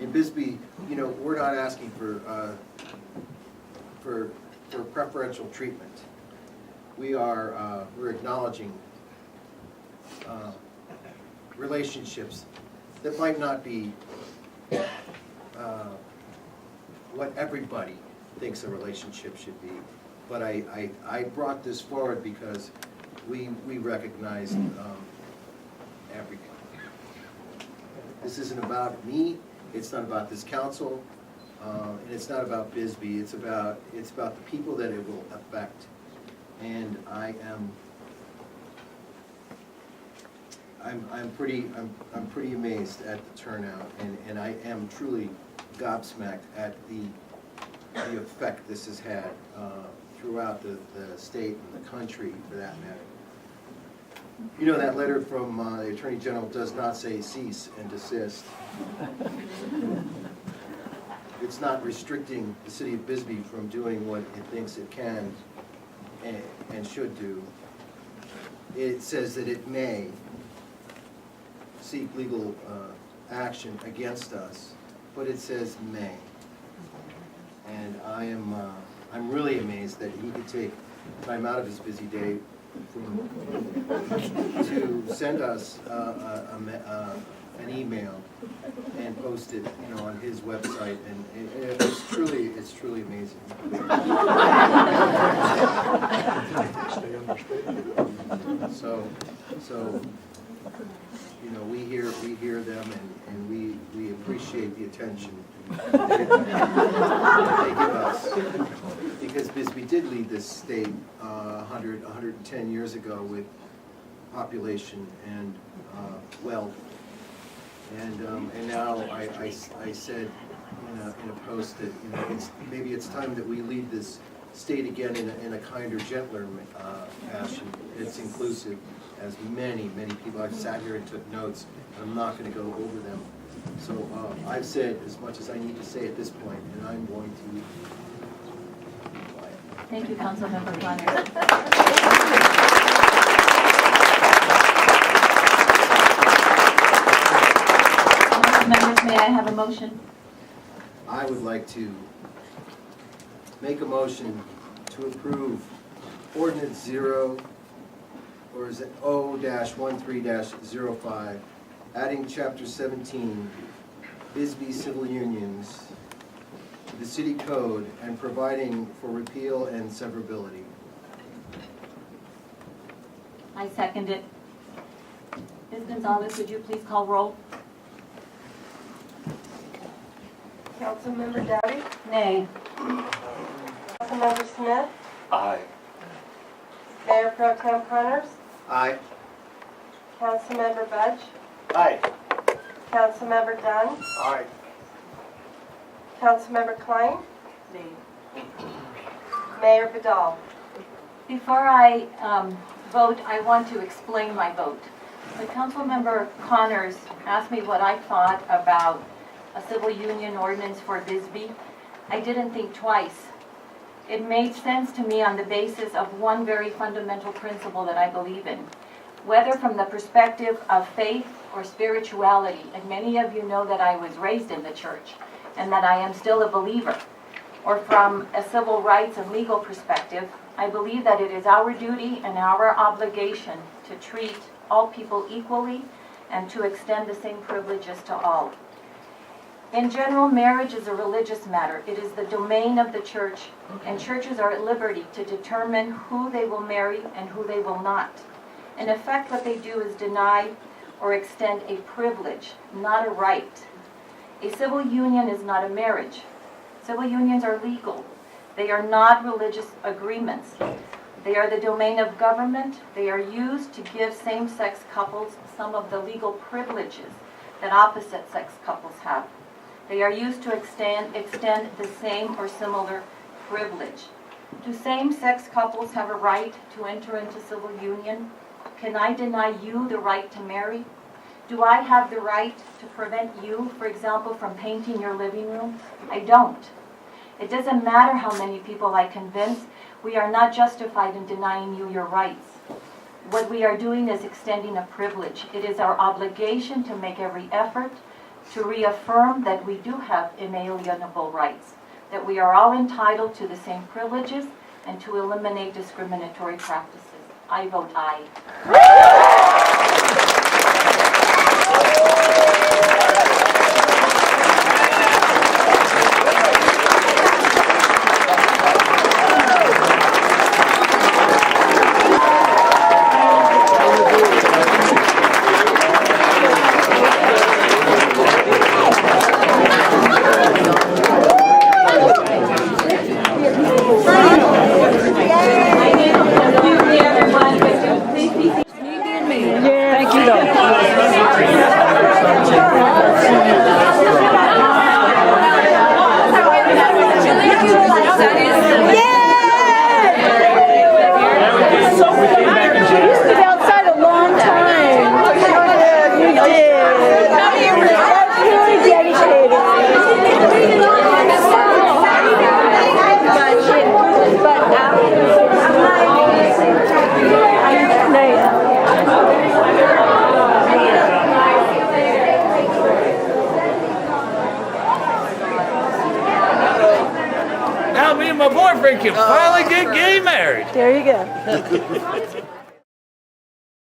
in Bisbee, you know, we're not asking for preferential treatment. We're acknowledging relationships that might not be what everybody thinks a relationship should be. But I brought this forward because we recognize everything. This isn't about me, it's not about this council, and it's not about Bisbee, it's about the people that it will affect. And I'm pretty amazed at the turnout, and I am truly gobsmacked at the effect this has had throughout the state and the country, for that matter. You know, that letter from the Attorney General does not say cease and desist. It's not restricting the city of Bisbee from doing what it thinks it can and should do. It says that it may seek legal action against us, but it says may. And I'm really amazed that he could take time out of his busy day to send us an email and post it, you know, on his website, and it's truly amazing. So you know, we hear them, and we appreciate the attention they give us, because Bisbee did lead this state 110 years ago with population and wealth, and now I said in a post that, you know, maybe it's time that we lead this state again in a kinder, gentler fashion. It's inclusive, as many people. I've sat here and took notes, and I'm not going to go over them. So I've said as much as I need to say at this point, and I'm going to be quiet. Thank you, Councilmember Connors. Members, may I have a motion? I would like to make a motion to approve Ordinance 0-13-05, adding Chapter 17, Bisbee Civil Unions, to the City Code and providing for repeal and severability. I second it. Ms. Gonzalez, would you please call roll? Councilmember Dowdy? Nay. Councilmember Smith? Aye. Mayor Pro Tem Connors? Aye. Councilmember Budge? Aye. Councilmember Dunn? Aye. Councilmember Klein? Nay. Mayor Vidal? Before I vote, I want to explain my vote. When Councilmember Connors asked me what I thought about a civil union ordinance for Bisbee, I didn't think twice. It made sense to me on the basis of one very fundamental principle that I believe in. Whether from the perspective of faith or spirituality, and many of you know that I was raised in the church and that I am still a believer, or from a civil rights and legal perspective, I believe that it is our duty and our obligation to treat all people equally and to extend the same privileges to all. In general, marriage is a religious matter. It is the domain of the church, and churches are at liberty to determine who they will marry and who they will not. In effect, what they do is deny or extend a privilege, not a right. A civil union is not a marriage. Civil unions are legal. They are not religious agreements. They are the domain of government. They are used to give same-sex couples some of the legal privileges that opposite-sex couples have. They are used to extend the same or similar privilege. Do same-sex couples have a right to enter into civil union? Can I deny you the right to marry? Do I have the right to prevent you, for example, from painting your living room? I don't. It doesn't matter how many people I convince, we are not justified in denying you your rights. What we are doing is extending a privilege. It is our obligation to make every effort to reaffirm that we do have inalienable rights, that we are all entitled to the same privileges, and to eliminate discriminatory practices. I vote aye. Thank you, though. Outside a long time. You did. That's really dedicated. Now me and my boyfriend can finally get gay married. There you go.